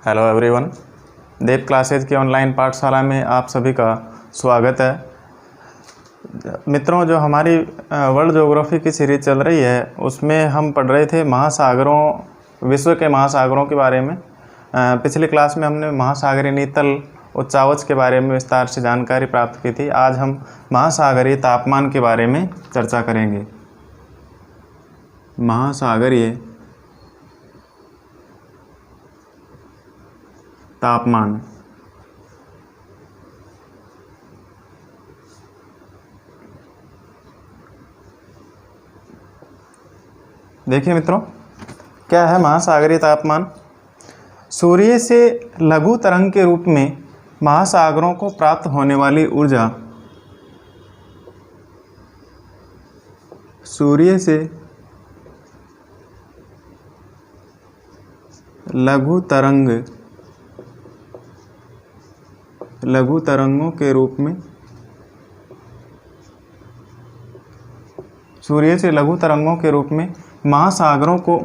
Hello everyone, देव classes की online पाठशाला में आप सभी का स्वागत है। मित्रों, जो हमारी वर्ल्ड ज्योग्राफी की सीरीज चल रही है उसमें हम पढ़ रहे थे महासागरों, विश्व के महासागरों के बारे में। पिछली क्लास में हमने महासागरीय नीतल उच्चावच के बारे में विस्तार से जानकारी प्राप्त की थी। आज हम महासागरीय तापमान के बारे में चर्चा करेंगे। महासागरीय तापमान। देखिए मित्रों, क्या है महासागरीय तापमान? सूर्य से लघु तरंग के रूप में महासागरों को प्राप्त होने वाली ऊर्जा, सूर्य से लघु तरंगों के रूप में, सूर्य से लघु तरंगों के रूप में महासागरों को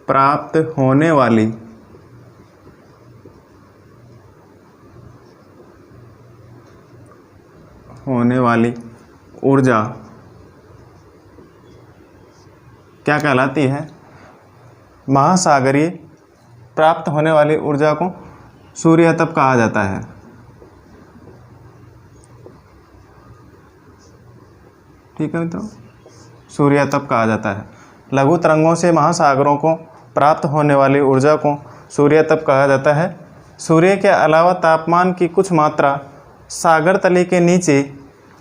प्राप्त होने वाली ऊर्जा क्या कहलाती है? महासागरीय प्राप्त होने वाली ऊर्जा को सूर्य तप कहा जाता है। ठीक है मित्रों, सूर्य तप कहा जाता है। लघु तरंगों से महासागरों को प्राप्त होने वाली ऊर्जा को सूर्य तप कहा जाता है। सूर्य के अलावा तापमान की कुछ मात्रा सागर तले के नीचे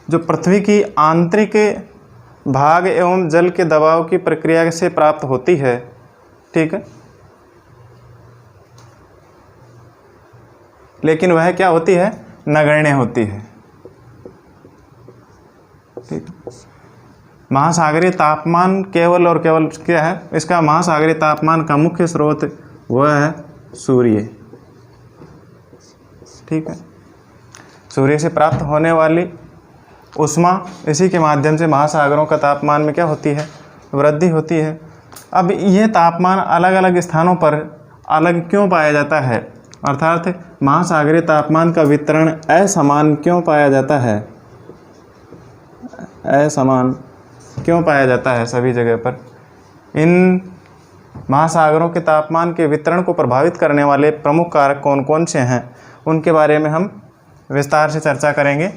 जो पृथ्वी की आंतरिक भाग एवं जल के दबाव की प्रक्रिया से प्राप्त होती है। ठीक है, लेकिन वह क्या होती है? नगण्य होती है। ठीक है, महासागरीय तापमान केवल और केवल क्या है? इसका महासागरीय तापमान का मुख्य स्रोत वह है सूर्य। ठीक है, सूर्य से प्राप्त होने वाली उष्मा, इसी के माध्यम से महासागरों का तापमान में क्या होती है? वृद्धि होती है। अब ये तापमान अलग अलग स्थानों पर अलग क्यों पाया जाता है? अर्थात महासागरीय तापमान का वितरण असमान क्यों पाया जाता है? असमान क्यों पाया जाता है सभी जगह पर? इन महासागरों के तापमान के वितरण को प्रभावित करने वाले प्रमुख कारक कौन कौन से हैं, उनके बारे में हम विस्तार से चर्चा करेंगे।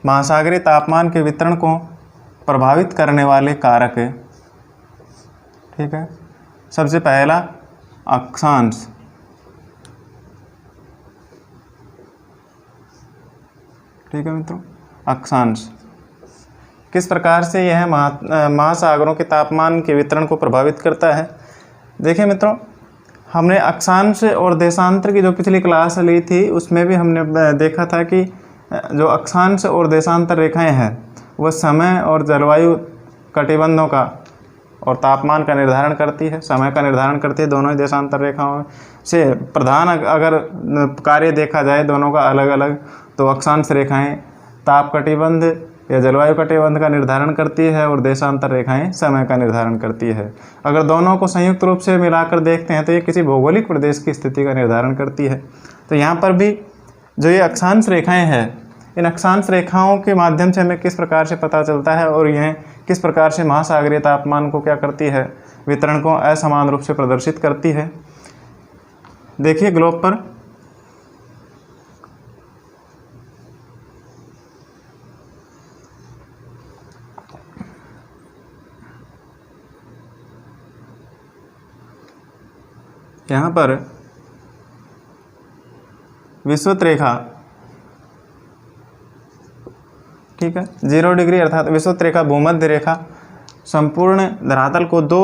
महासागरीय तापमान के वितरण को प्रभावित करने वाले कारक, ठीक है, सबसे पहला अक्षांश। ठीक है मित्रों, अक्षांश किस प्रकार से यह महासागरों के तापमान के वितरण को प्रभावित करता है? देखिए मित्रों, हमने अक्षांश और देशांतर की जो पिछली क्लास ली थी उसमें भी हमने देखा था कि जो अक्षांश और देशांतर रेखाएं हैं वह समय और जलवायु कटिबंधों का और तापमान का निर्धारण करती है, समय का निर्धारण करती है। दोनों ही देशांतर रेखाओं से प्रधान अगर कार्य देखा जाए दोनों का अलग अलग, तो अक्षांश रेखाएं ताप कटिबंध या जलवायु कटिबंध का निर्धारण करती है और देशांतर रेखाएं समय का निर्धारण करती है। अगर दोनों को संयुक्त रूप से मिलाकर देखते हैं तो ये किसी भौगोलिक प्रदेश की स्थिति का निर्धारण करती है। तो यहाँ पर भी जो ये अक्षांश रेखाएं हैं, इन अक्षांश रेखाओं के माध्यम से हमें किस प्रकार से पता चलता है और यह किस प्रकार से महासागरीय तापमान को क्या करती है? वितरण को असमान रूप से प्रदर्शित करती है। देखिए ग्लोब पर यहाँ पर विषुवत रेखा, ठीक है, 0 डिग्री अर्थात विषुवत रेखा, भूमध्य रेखा संपूर्ण धरातल को दो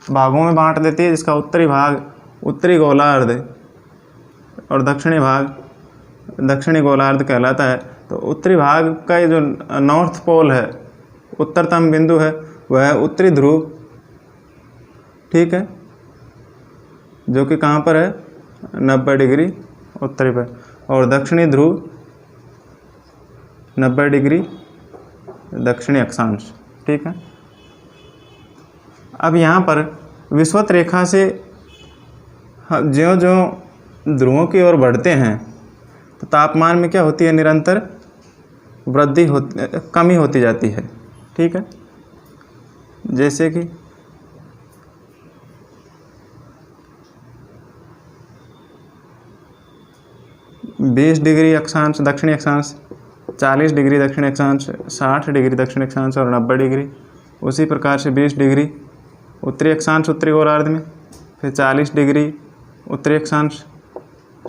भागों में बांट देती है, जिसका उत्तरी भाग उत्तरी गोलार्ध और दक्षिणी भाग दक्षिणी गोलार्ध कहलाता है। तो उत्तरी भाग का ये जो नॉर्थ पोल है, उत्तरतम बिंदु है, वह है उत्तरी ध्रुव, ठीक है, जो कि कहाँ पर है? 90 डिग्री उत्तरी पर, और दक्षिणी ध्रुव 90 डिग्री दक्षिणी अक्षांश। ठीक है। अब यहाँ पर विषुवत रेखा से ज्यों-ज्यों ध्रुवों की ओर बढ़ते हैं तो तापमान में क्या होती है, निरंतर वृद्धि होती, कमी होती जाती है। ठीक है। जैसे कि 20 डिग्री अक्षांश दक्षिणी अक्षांश, 40 डिग्री दक्षिणी अक्षांश, 60 डिग्री दक्षिणी अक्षांश और 90 डिग्री। उसी प्रकार से 20 डिग्री उत्तरी अक्षांश उत्तरी गोलार्ध में, फिर 40 डिग्री उत्तरी अक्षांश,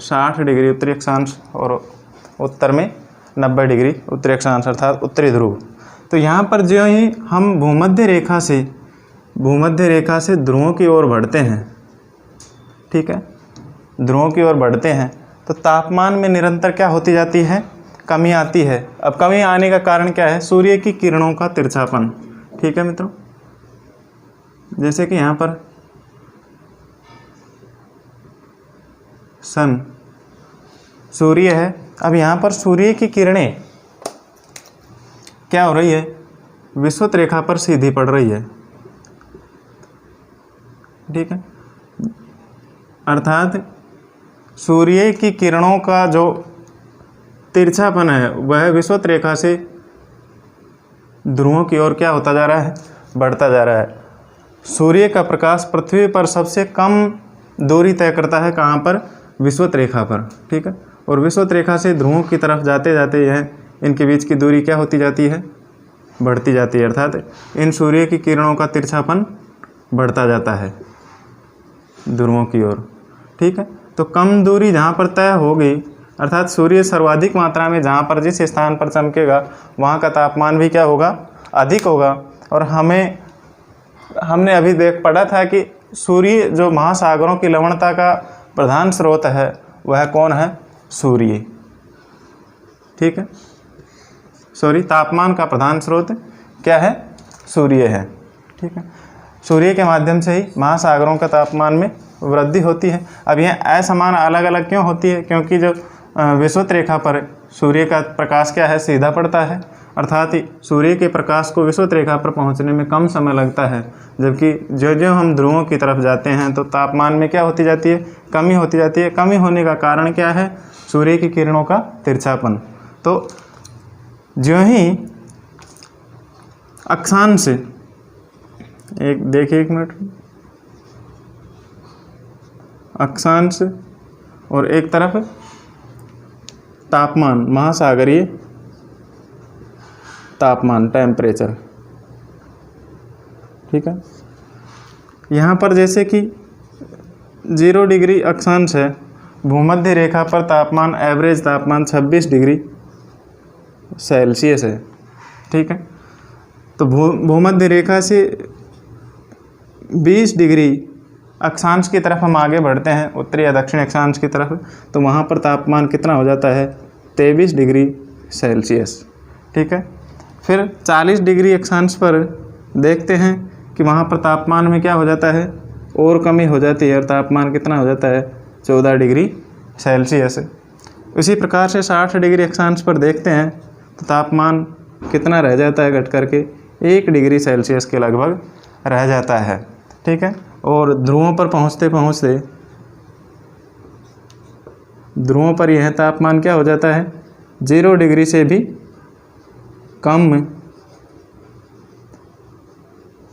60 डिग्री उत्तरी अक्षांश और उत्तर में 90 डिग्री उत्तरी अक्षांश अर्थात उत्तरी ध्रुव। तो यहाँ पर जो ही हम भूमध्य रेखा से ध्रुवों की ओर बढ़ते हैं, ठीक है, ध्रुवों की ओर बढ़ते हैं तो तापमान में निरंतर क्या होती जाती है, कमी आती है। अब कमी आने का कारण क्या है, सूर्य की किरणों का तिरछापन। ठीक है मित्रों, जैसे कि यहाँ पर सन सूर्य है। अब यहाँ पर सूर्य की किरणें क्या हो रही है, विषुवत रेखा पर सीधी पड़ रही है। ठीक है, अर्थात सूर्य की किरणों का जो तिरछापन है वह विषुवत रेखा से ध्रुवों की ओर क्या होता जा रहा है, बढ़ता जा रहा है। सूर्य का प्रकाश पृथ्वी पर सबसे कम दूरी तय करता है, कहाँ पर, विषुवत रेखा पर। ठीक है, और विषुवत रेखा से ध्रुवों की तरफ जाते जाते यह इनके बीच की दूरी क्या होती जाती है, बढ़ती जाती है। अर्थात इन सूर्य की किरणों का तिरछापन बढ़ता जाता है ध्रुवों की ओर। ठीक है, तो कम दूरी जहाँ पर तय होगी, अर्थात सूर्य सर्वाधिक मात्रा में जहाँ पर जिस स्थान पर चमकेगा वहाँ का तापमान भी क्या होगा, अधिक होगा। और हमने अभी पढ़ा था कि सूर्य जो महासागरों की लवणता का प्रधान स्रोत है वह कौन है, सूर्य। ठीक है, सॉरी, तापमान का प्रधान स्रोत क्या है, सूर्य है। ठीक है, सूर्य के माध्यम से ही महासागरों का तापमान में वृद्धि होती है। अब यह असमान अलग अलग क्यों होती है, क्योंकि जो विषुवत रेखा पर सूर्य का प्रकाश क्या है, सीधा पड़ता है, अर्थात सूर्य के प्रकाश को विषुवत रेखा पर पहुंचने में कम समय लगता है। जबकि जो जो हम ध्रुवों की तरफ जाते हैं तो तापमान में क्या होती जाती है, कमी होती जाती है। कमी होने का कारण क्या है, सूर्य की किरणों का तिरछापन। तो जो ही अक्षांश, एक मिनट, अक्षांश और एक तरफ तापमान, महासागरीय तापमान, टेम्परेचर। ठीक है, यहाँ पर जैसे कि 0 डिग्री अक्षांश है, भूमध्य रेखा पर तापमान, एवरेज तापमान 26 डिग्री सेल्सियस है। ठीक है, तो भूमध्य रेखा से 20 डिग्री अक्षांश की तरफ हम आगे बढ़ते हैं, उत्तरी या दक्षिण अक्षांश की तरफ, तो वहाँ पर तापमान कितना हो जाता है, 23 डिग्री सेल्सियस। ठीक है, फिर 40 डिग्री अक्षांश पर देखते हैं कि वहाँ पर तापमान में क्या हो जाता है, और कमी हो जाती है, और तापमान कितना हो जाता है, 14 डिग्री सेल्सियस। उसी प्रकार से 60 डिग्री अक्षांश पर देखते हैं तो तापमान कितना रह जाता है, घट करके 1 डिग्री सेल्सियस के लगभग रह जाता है। ठीक है, और ध्रुवों पर पहुँचते पहुँचते ध्रुवों पर यह तापमान क्या हो जाता है, 0 डिग्री से भी कम,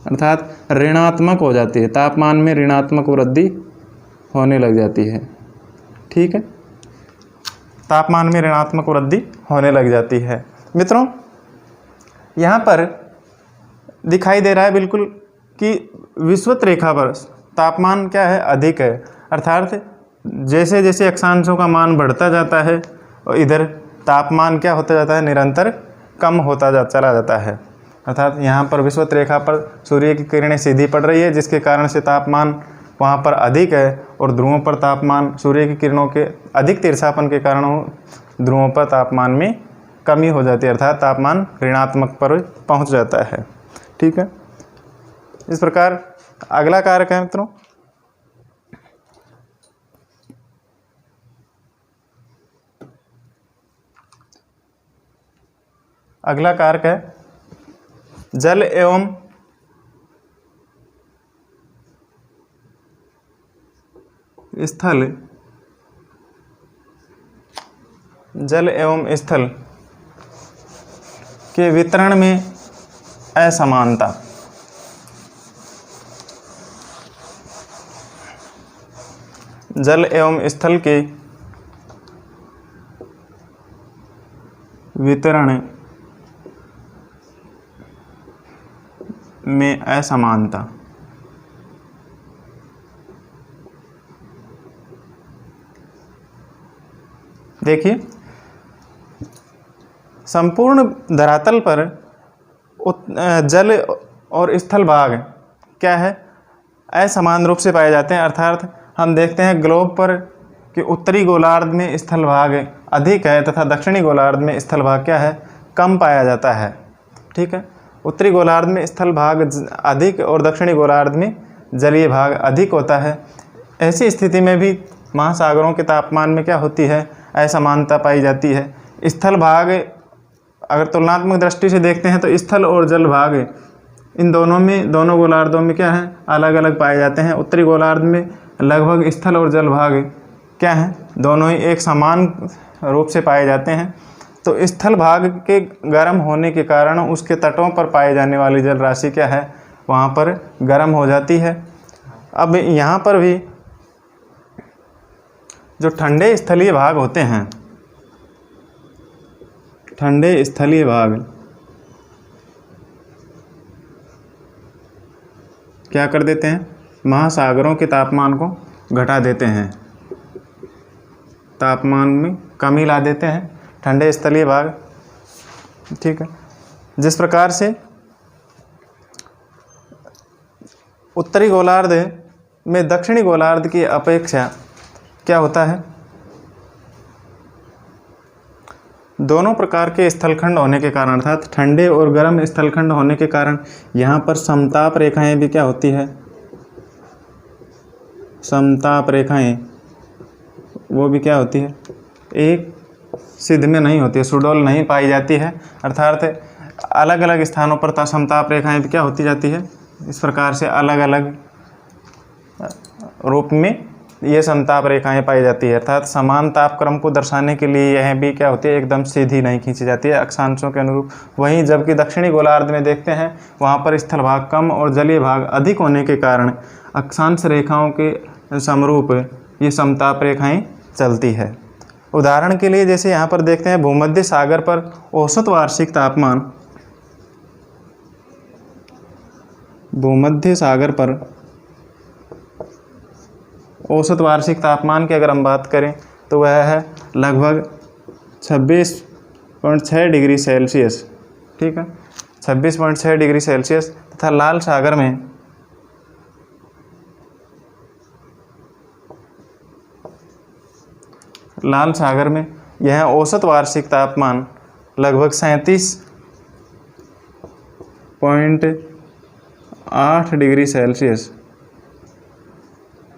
अर्थात ऋणात्मक हो जाती है, तापमान में ऋणात्मक वृद्धि होने लग जाती है। ठीक है, तापमान में ऋणात्मक वृद्धि होने लग जाती है। मित्रों, यहाँ पर दिखाई दे रहा है बिल्कुल कि विषुवत रेखा पर तापमान क्या है, अधिक है, अर्थात जैसे जैसे अक्षांशों का मान बढ़ता जाता है और इधर तापमान क्या होता जाता है, निरंतर कम होता चला जाता है। अर्थात यहाँ पर विषुवत रेखा पर सूर्य की किरणें सीधी पड़ रही है, जिसके कारण से तापमान वहाँ पर अधिक है, और ध्रुवों पर तापमान सूर्य की किरणों के अधिक तिरछापन के कारण ध्रुवों पर तापमान में कमी हो जाती है, अर्थात तापमान ऋणात्मक पर पहुँच जाता है। ठीक है, इस प्रकार अगला कारक है मित्रों अगला कारक है जल एवं स्थल, जल एवं स्थल के वितरण में असमानता। जल एवं स्थल के वितरण में असमानता। देखिए, संपूर्ण धरातल पर जल और स्थल भाग क्या है, असमान रूप से पाए जाते हैं। अर्थात हम देखते हैं ग्लोब पर कि उत्तरी गोलार्ध में स्थल भाग अधिक है तथा दक्षिणी गोलार्ध में स्थल भाग क्या है, कम पाया जाता है। ठीक है, उत्तरी गोलार्ध में स्थल भाग अधिक और दक्षिणी गोलार्ध में जलीय भाग अधिक होता है। ऐसी स्थिति में भी महासागरों के तापमान में क्या होती है, असमानता पाई जाती है। स्थल भाग अगर तुलनात्मक दृष्टि से देखते हैं तो स्थल और जल भाग इन दोनों गोलार्धों में क्या है, अलग अलग पाए जाते हैं। उत्तरी गोलार्ध में लगभग स्थल और जल भाग क्या है, दोनों ही एक समान रूप से पाए जाते हैं। तो स्थल भाग के गर्म होने के कारण उसके तटों पर पाए जाने वाली जल राशि क्या है, वहाँ पर गर्म हो जाती है। अब यहाँ पर भी जो ठंडे स्थलीय भाग होते हैं, ठंडे स्थलीय भाग क्या कर देते हैं, महासागरों के तापमान को घटा देते हैं, तापमान में कमी ला देते हैं ठंडे स्थलीय भाग। ठीक है, जिस प्रकार से उत्तरी गोलार्ध में दक्षिणी गोलार्ध की अपेक्षा क्या होता है, दोनों प्रकार के स्थलखंड होने के कारण अर्थात ठंडे और गर्म स्थलखंड होने के कारण यहाँ पर समताप रेखाएं भी क्या होती है, समताप रेखाएं वो भी क्या होती है, एक सिध में नहीं होती है, सुडौल नहीं पाई जाती है। अर्थात अलग अलग स्थानों पर समताप रेखाएं भी क्या होती जाती है, इस प्रकार से अलग अलग रूप में ये समताप रेखाएं पाई जाती है। अर्थात समान ताप क्रम को दर्शाने के लिए यह भी क्या होती है, एकदम सीधी नहीं खींची जाती है अक्षांशों के अनुरूप। वहीं जबकि दक्षिणी गोलार्ध में देखते हैं वहाँ पर स्थल भाग कम और जलीय भाग अधिक होने के कारण अक्षांश रेखाओं के समरूप ये समताप रेखाएं चलती है। उदाहरण के लिए जैसे यहाँ पर देखते हैं भूमध्य सागर पर औसत वार्षिक तापमान, भूमध्य सागर पर औसत वार्षिक तापमान की अगर हम बात करें तो वह है लगभग 26.6 डिग्री सेल्सियस। ठीक है, 26.6 डिग्री सेल्सियस। तथा लाल सागर में यह औसत वार्षिक तापमान लगभग 37.8 डिग्री सेल्सियस।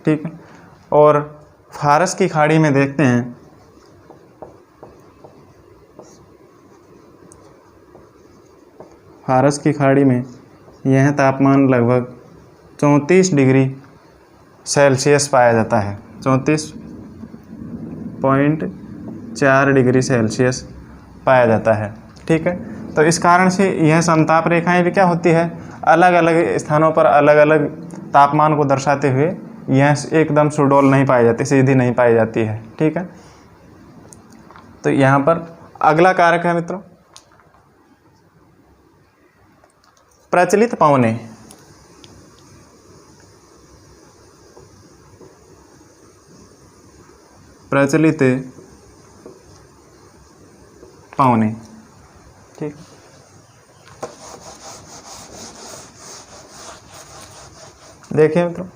ठीक है, और फारस की खाड़ी में देखते हैं फारस की खाड़ी में यह तापमान लगभग 34 डिग्री सेल्सियस पाया जाता है, 34.4 डिग्री सेल्सियस पाया जाता है। ठीक है, तो इस कारण से यह समताप रेखाएं भी क्या होती है, अलग अलग स्थानों पर अलग अलग तापमान को दर्शाते हुए यह एकदम सुडौल नहीं पाई जाती, सीधी नहीं पाई जाती है। ठीक है, तो यहाँ पर अगला कारक है मित्रों प्रचलित पवने। प्रचलित पवने। ठीक, देखिए मित्रों,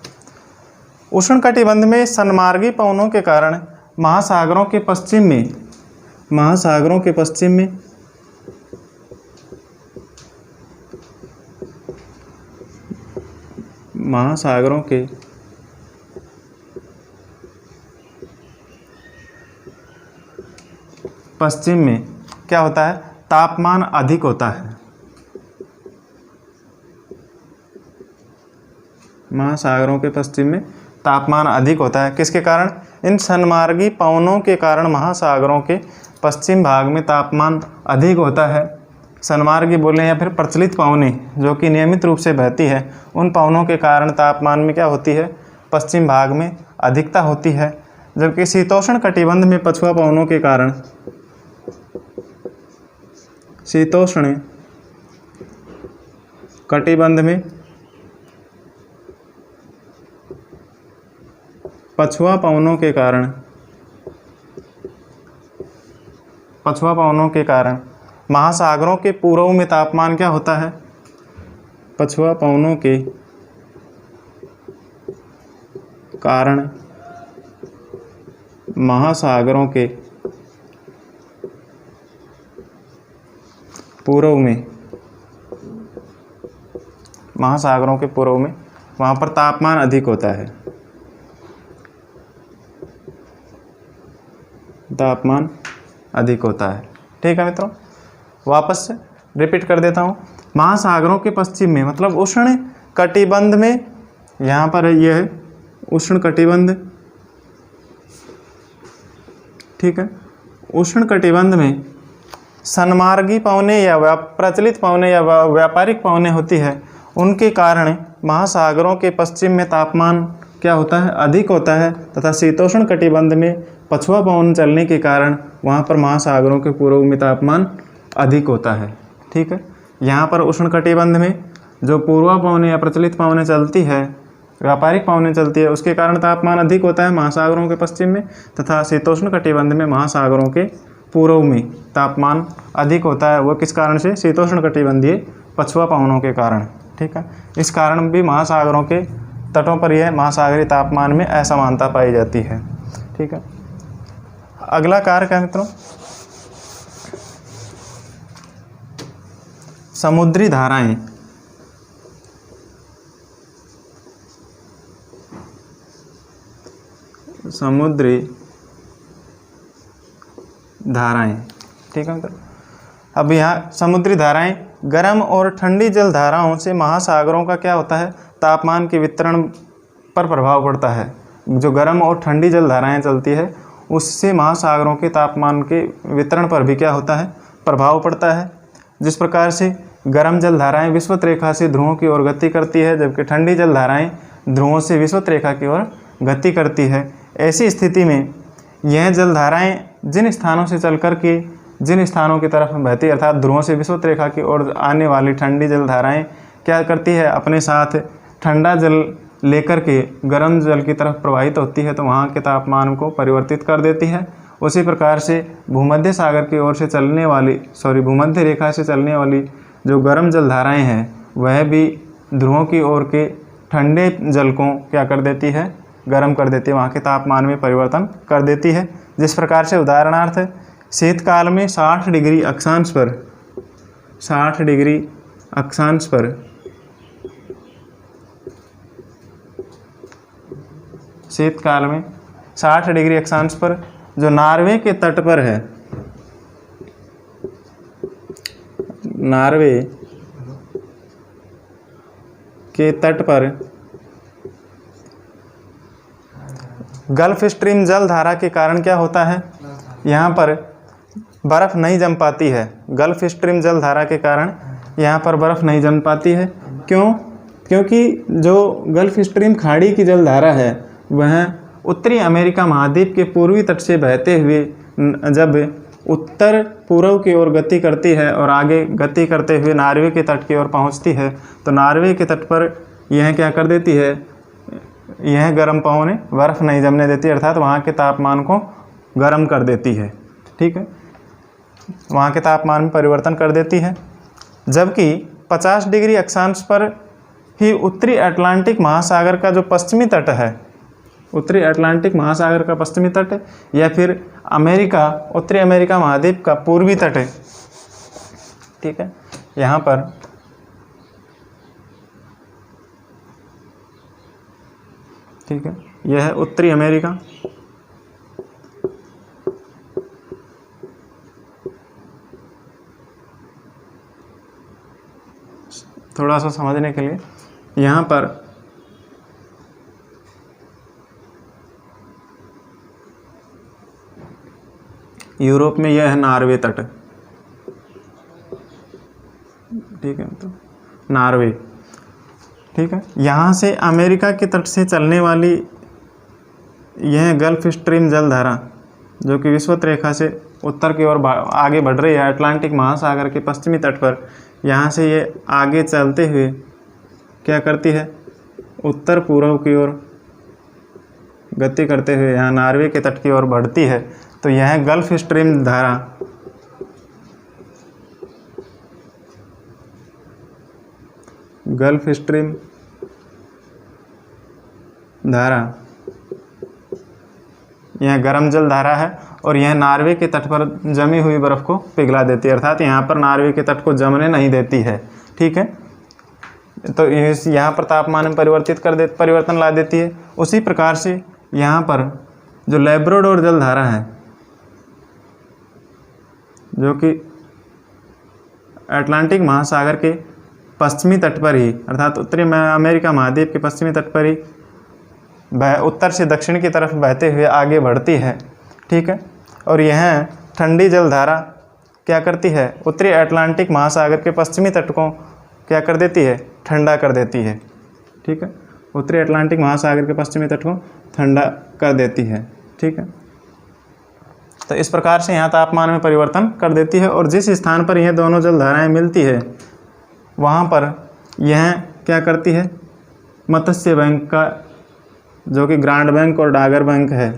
उष्णकटिबंध में सन्मार्गी पवनों के कारण महासागरों के पश्चिम में क्या होता है, तापमान अधिक होता है। महासागरों के पश्चिम में तापमान अधिक होता है। किसके कारण? इन सन्मार्गी पवनों के कारण महासागरों के पश्चिम भाग में तापमान अधिक होता है। सन्मार्गी बोलें या फिर प्रचलित पवनें जो कि नियमित रूप से बहती है, उन पवनों के कारण तापमान में क्या होती है? पश्चिम भाग में अधिकता होती है। जबकि शीतोष्ण कटिबंध में पछुआ पवनों के कारण, शीतोष्ण कटिबंध में पछुआ पवनों के कारण महासागरों के पूर्व में तापमान क्या होता है? पछुआ पवनों के कारण महासागरों के पूर्व में वहाँ पर तापमान अधिक होता है। तापमान अधिक होता है। ठीक है मित्रों, वापस से रिपीट कर देता हूँ। महासागरों के पश्चिम में मतलब उष्ण कटिबंध में, यहाँ पर यह है उष्ण कटिबंध। ठीक है, उष्ण कटिबंध में सन्मार्गी पवनें या प्रचलित पवनें या व्यापारिक पवनें होती है, उनके कारण महासागरों के पश्चिम में तापमान क्या होता है? अधिक होता है। तथा शीतोष्ण कटिबंध में पछुआ पवन चलने के कारण वहाँ पर महासागरों के पूर्व में तापमान अधिक होता है। ठीक है, यहाँ पर उष्ण कटिबंध में जो पूर्वा पवनें या प्रचलित पवनें चलती है, व्यापारिक पवनें चलती है, उसके कारण तापमान अधिक होता है महासागरों के पश्चिम में। तथा शीतोष्ण कटिबंध में महासागरों के पूर्व में तापमान अधिक होता है। वो किस कारण से? शीतोष्ण कटिबंधीय पछुआ पवनों के कारण। ठीक है, इस कारण भी महासागरों के तटों पर यह महासागरीय तापमान में असमानता पाई जाती है। ठीक है, अगला कारक है मित्रों समुद्री धाराएं। समुद्री धाराएं। ठीक है मित्रों, अब यहाँ समुद्री धाराएं गर्म और ठंडी जल धाराओं से महासागरों का क्या होता है? तापमान के वितरण पर प्रभाव पड़ता है। जो गर्म और ठंडी जल धाराएं चलती है, उससे महासागरों के तापमान के वितरण पर भी क्या होता है? प्रभाव पड़ता है। जिस प्रकार से गर्म जल धाराएं विषुवत रेखा से ध्रुवों की ओर गति करती है, जबकि ठंडी जल धाराएं ध्रुवों से विषुवत रेखा की ओर गति करती है। ऐसी स्थिति में यह जल धाराएं जिन स्थानों से चल कर के जिन स्थानों की तरफ बहती है, अर्थात ध्रुवों से विषुवत रेखा की ओर आने वाली ठंडी जल धाराएं क्या करती है? अपने साथ ठंडा जल लेकर के गर्म जल की तरफ प्रवाहित होती है, तो वहाँ के तापमान को परिवर्तित कर देती है। उसी प्रकार से भूमध्य सागर की ओर से चलने वाली भूमध्य रेखा से चलने वाली जो गर्म जल धाराएँ हैं, वह भी ध्रुवों की ओर के ठंडे जल को क्या कर देती है? गर्म कर देती है, वहाँ के तापमान में परिवर्तन कर देती है। जिस प्रकार से उदाहरणार्थ शीतकाल में 60 डिग्री अक्षांश पर 60 डिग्री अक्षांश पर शीतकाल में 60 डिग्री अक्षांश पर जो नॉर्वे के तट पर है, नॉर्वे के तट पर गल्फ स्ट्रीम जल धारा के कारण क्या होता है? यहाँ पर बर्फ़ नहीं जम पाती है। गल्फ स्ट्रीम जल धारा के कारण यहाँ पर बर्फ़ नहीं जम पाती है। क्यों? क्योंकि जो गल्फ स्ट्रीम खाड़ी की जल धारा है, वह उत्तरी अमेरिका महाद्वीप के पूर्वी तट से बहते हुए जब उत्तर पूर्व की ओर गति करती है और आगे गति करते हुए नॉर्वे के तट की ओर पहुंचती है, तो नॉर्वे के तट पर यह क्या कर देती है? यह गर्म पवनें बर्फ़ नहीं जमने देती, अर्थात वहाँ के तापमान को गर्म कर देती है। ठीक है, वहाँ के तापमान में परिवर्तन कर देती है। जबकि 50 डिग्री अक्षांश पर ही उत्तरी अटलांटिक महासागर का जो पश्चिमी तट है, उत्तरी अटलांटिक महासागर का पश्चिमी तट या फिर उत्तरी अमेरिका महाद्वीप का पूर्वी तट है। ठीक है, यहाँ पर ठीक है, यह है उत्तरी अमेरिका, थोड़ा सा समझने के लिए, यहाँ पर यूरोप में यह है नॉर्वे तट, ठीक है, तो नॉर्वे, ठीक है। यहाँ से अमेरिका के तट से चलने वाली यह गल्फ स्ट्रीम जलधारा जो कि विषुवत रेखा से उत्तर की ओर आगे बढ़ रही है अटलांटिक महासागर के पश्चिमी तट पर, यहाँ से ये आगे चलते हुए क्या करती है, उत्तर पूर्व की ओर गति करते हुए यहाँ नॉर्वे के तट की ओर बढ़ती है। तो यह गल्फ स्ट्रीम धारा गल्फ स्ट्रीम धारा यह गर्म जल धारा है और यह नॉर्वे के तट पर जमी हुई बर्फ़ को पिघला देती है, अर्थात यहाँ पर नॉर्वे के तट को जमने नहीं देती है, ठीक है। तो यहाँ पर तापमान में परिवर्तन ला देती है। उसी प्रकार से यहाँ पर जो लैब्राडोर जल धारा है जो कि अटलांटिक महासागर के पश्चिमी तट पर ही, अर्थात उत्तरी अमेरिका महाद्वीप के पश्चिमी तट पर ही उत्तर से दक्षिण की तरफ बहते हुए आगे बढ़ती है, ठीक है। और यह ठंडी जलधारा क्या करती है, उत्तरी अटलांटिक महासागर के पश्चिमी तट को क्या कर देती है, ठंडा कर देती है, ठीक है। उत्तरी अटलांटिक महासागर के पश्चिमी तट को ठंडा कर देती है, ठीक है। तो इस प्रकार से यहाँ तापमान में परिवर्तन कर देती है और जिस स्थान पर यह दोनों जलधाराएँ मिलती है वहाँ पर यह क्या करती है, मत्स्य बैंक का जो कि ग्रांड बैंक और डागर बैंक है,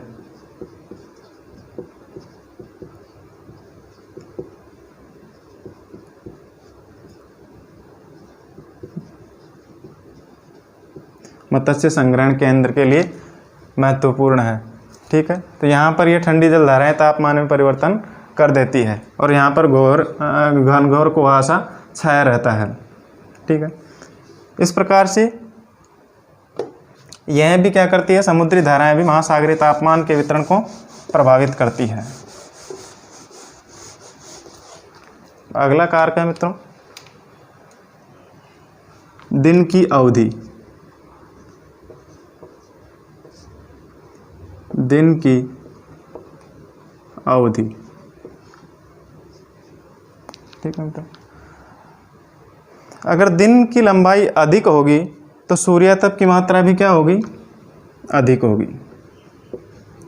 मत्स्य संग्रहण केंद्र के लिए महत्वपूर्ण है, ठीक है। तो यहाँ पर ये ठंडी जलधाराएँ तापमान में परिवर्तन कर देती है और यहाँ पर घनघोर कुहासा छाया रहता है, ठीक है। इस प्रकार से यह भी क्या करती है, समुद्री धाराएं भी महासागरीय तापमान के वितरण को प्रभावित करती है। अगला कारक है मित्रों दिन की अवधि। दिन की अवधि, ठीक है मित्रों। अगर दिन की लंबाई अधिक होगी तो सूर्यातप की मात्रा भी क्या होगी, अधिक होगी,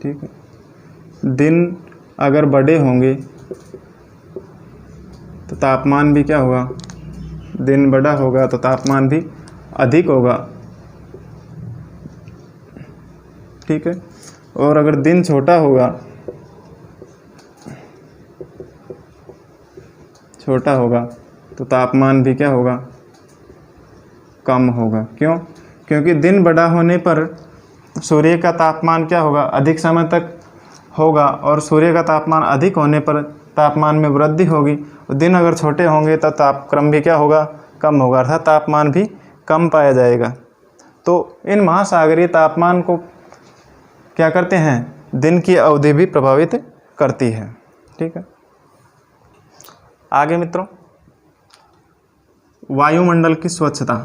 ठीक है। दिन अगर बड़े होंगे तो तापमान भी क्या होगा, दिन बड़ा होगा तो तापमान भी अधिक होगा, ठीक है। और अगर दिन छोटा होगा तो तापमान भी क्या होगा, कम होगा। क्यों? क्योंकि दिन बड़ा होने पर सूर्य का तापमान क्या होगा, अधिक समय तक होगा और सूर्य का तापमान अधिक होने पर तापमान में वृद्धि होगी। दिन अगर छोटे होंगे तो तापक्रम भी क्या होगा, कम होगा, अर्थात तापमान भी कम पाया जाएगा। तो इन महासागरीय तापमान को क्या करते हैं, दिन की अवधि भी प्रभावित करती है, ठीक है। आगे मित्रों वायुमंडल की स्वच्छता।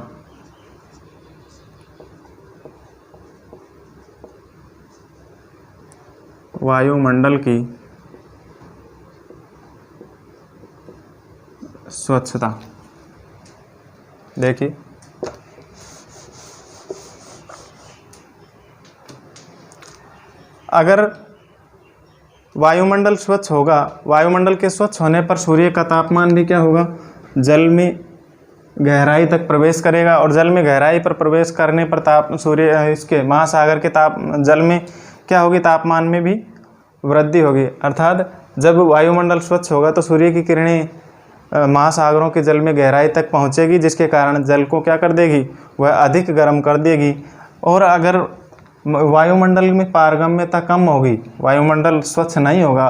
वायुमंडल की स्वच्छता देखिए, अगर वायुमंडल स्वच्छ होगा, वायुमंडल के स्वच्छ होने पर सूर्य का तापमान भी क्या होगा, जल में गहराई तक प्रवेश करेगा और जल में गहराई पर प्रवेश करने पर सूर्य इसके महासागर के जल में क्या होगी, तापमान में भी वृद्धि होगी। अर्थात जब वायुमंडल स्वच्छ होगा तो सूर्य की किरणें महासागरों के जल में गहराई तक पहुंचेगी, जिसके कारण जल को क्या कर देगी, वह अधिक गर्म कर देगी। और अगर वायुमंडल में पारगम्यता कम होगी, वायुमंडल स्वच्छ नहीं होगा,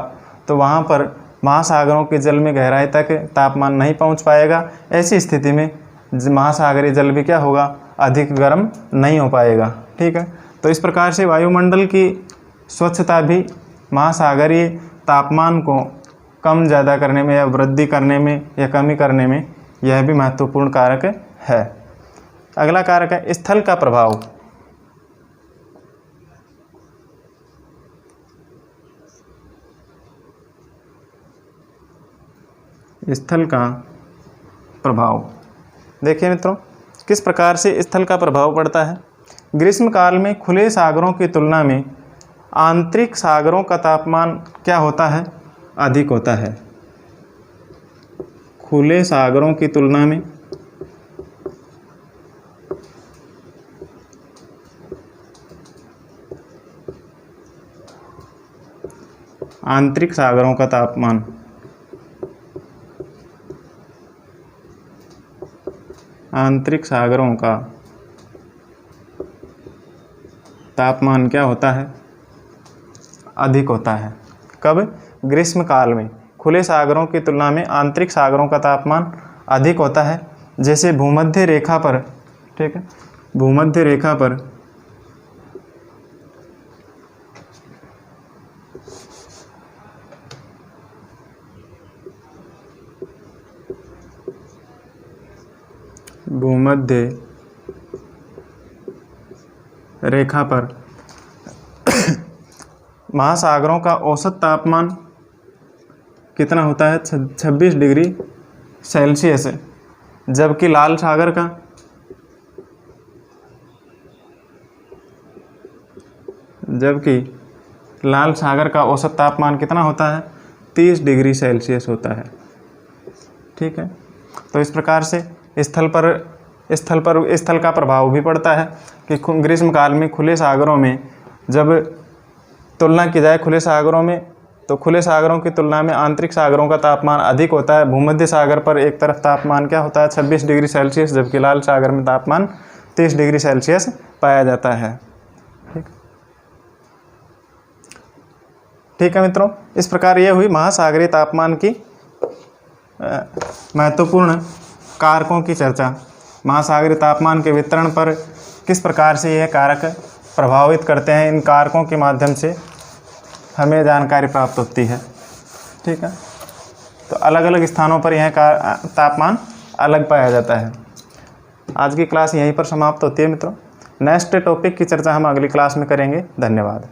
तो वहाँ पर महासागरों के जल में गहराई तक तापमान नहीं पहुँच पाएगा। ऐसी स्थिति में महासागरीय जल भी क्या होगा, अधिक गर्म नहीं हो पाएगा, ठीक है। तो इस प्रकार से वायुमंडल की स्वच्छता भी महासागरीय तापमान को कम ज़्यादा करने में या वृद्धि करने में या कमी करने में यह भी महत्वपूर्ण कारक है। अगला कारक है स्थल का प्रभाव। स्थल का प्रभाव, देखिए मित्रों किस प्रकार से स्थल का प्रभाव पड़ता है। ग्रीष्म काल में खुले सागरों की तुलना में आंतरिक सागरों का तापमान क्या होता है, अधिक होता है। खुले सागरों की तुलना में आंतरिक सागरों का तापमान आंतरिक सागरों का तापमान क्या होता है, अधिक होता है। कब? ग्रीष्म काल में खुले सागरों की तुलना में आंतरिक सागरों का तापमान अधिक होता है। जैसे भूमध्य रेखा पर, ठीक है, भूमध्य रेखा पर भूमध्य रेखा पर महासागरों का औसत तापमान कितना होता है, 26 डिग्री सेल्सियस, जबकि लाल सागर का औसत तापमान कितना होता है, 30 डिग्री सेल्सियस होता है। ठीक है, तो इस प्रकार से स्थल का प्रभाव भी पड़ता है कि ग्रीष्म काल में खुले सागरों में जब तुलना की जाए खुले सागरों में, तो खुले सागरों की तुलना में आंतरिक सागरों का तापमान अधिक होता है। भूमध्य सागर पर एक तरफ तापमान क्या होता है, 26 डिग्री सेल्सियस, जबकि लाल सागर में तापमान 30 डिग्री सेल्सियस पाया जाता है। ठीक है मित्रों, इस प्रकार ये हुई महासागरीय तापमान की महत्वपूर्ण कारकों की चर्चा। महासागरीय तापमान के वितरण पर किस प्रकार से यह कारक प्रभावित करते हैं, इन कारकों के माध्यम से हमें जानकारी प्राप्त होती है। ठीक है, तो अलग अलग स्थानों पर यह तापमान अलग पाया जाता है। आज की क्लास यहीं पर समाप्त होती है मित्रों। नेक्स्ट टॉपिक की चर्चा हम अगली क्लास में करेंगे। धन्यवाद।